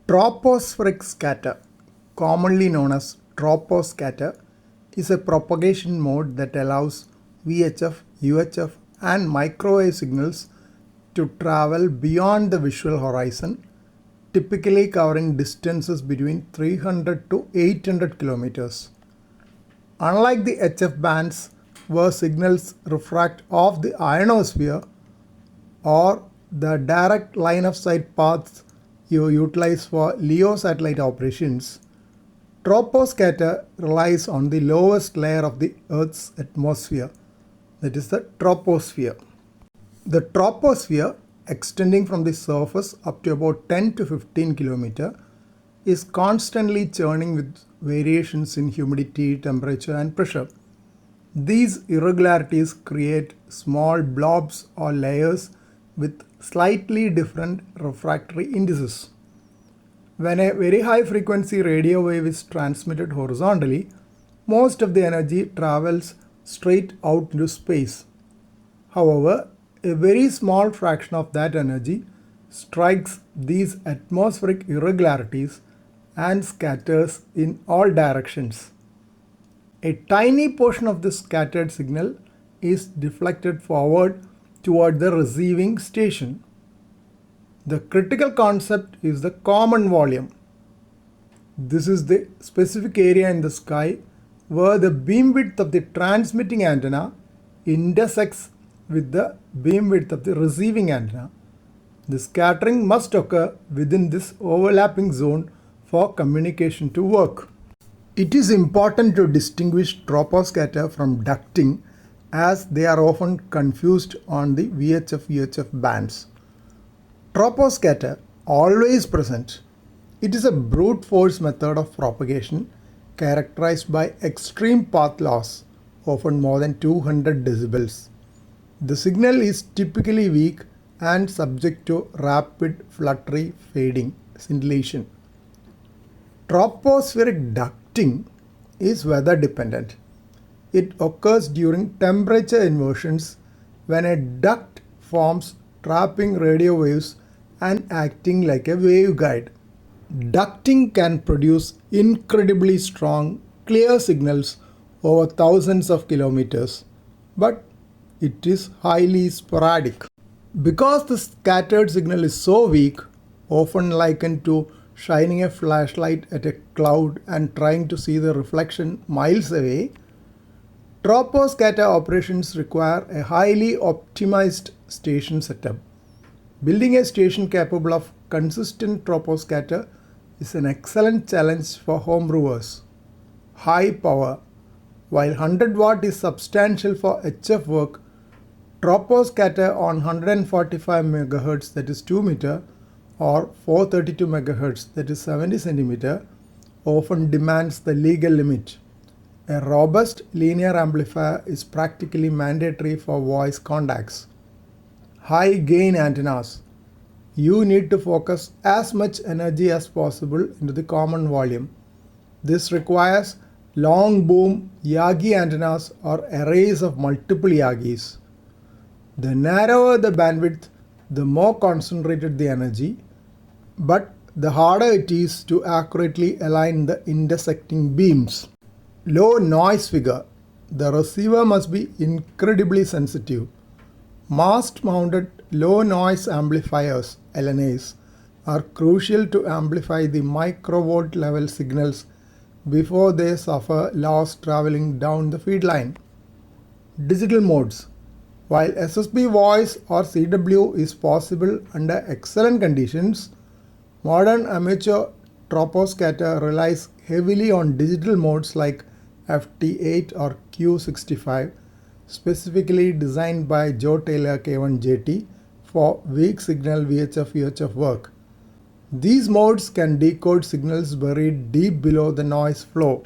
Tropospheric scatter, commonly known as troposcatter, is a propagation mode that allows VHF, UHF, and microwave signals to travel beyond the visual horizon, typically covering distances between 300 to 800 kilometers. Unlike the HF bands, where signals refract off the ionosphere, or the direct line of sight paths you utilize for LEO satellite operations, troposcatter relies on the lowest layer of the Earth's atmosphere, that is the troposphere. The troposphere, extending from the surface up to about 10 to 15 km, is constantly churning with variations in humidity, temperature, and pressure. These irregularities create small blobs or layers with slightly different refractory indices. When a very high frequency radio wave is transmitted horizontally, most of the energy travels straight out into space. However, a very small fraction of that energy strikes these atmospheric irregularities and scatters in all directions. A tiny portion of this scattered signal is deflected forward toward the receiving station. The critical concept is the common volume. This is the specific area in the sky where the beam width of the transmitting antenna intersects with the beam width of the receiving antenna. The scattering must occur within this overlapping zone for communication to work. It is important to distinguish troposcatter from ducting, as they are often confused on the VHF-UHF bands. Troposcatter, always present. It is a brute force method of propagation characterized by extreme path loss, often more than 200 decibels. The signal is typically weak and subject to rapid fluttery fading, scintillation. Tropospheric ducting is weather dependent. It occurs during temperature inversions when a duct forms, trapping radio waves and acting like a waveguide. Ducting can produce incredibly strong, clear signals over thousands of kilometers, but it is highly sporadic. Because the scattered signal is so weak, often likened to shining a flashlight at a cloud and trying to see the reflection miles away, troposcatter operations require a highly optimized station setup. Building a station capable of consistent troposcatter is an excellent challenge for homebrewers. High power. While 100 watt is substantial for HF work, troposcatter on 145 MHz, that is 2 meter, or 432 MHz, that is 70 cm, often demands the legal limit. A robust linear amplifier is practically mandatory for voice contacts. High gain antennas. You need to focus as much energy as possible into the common volume. This requires long boom Yagi antennas or arrays of multiple Yagis. The narrower the bandwidth, the more concentrated the energy, but the harder it is to accurately align the intersecting beams. Low noise figure. The receiver must be incredibly sensitive. Mast-mounted low noise amplifiers, LNAs, are crucial to amplify the microvolt level signals before they suffer loss traveling down the feed line. Digital modes. While SSB voice or CW is possible under excellent conditions, modern amateur troposcatter relies heavily on digital modes like FT8 or Q65, specifically designed by Joe Taylor K1JT for weak signal VHF-UHF work. These modes can decode signals buried deep below the noise flow.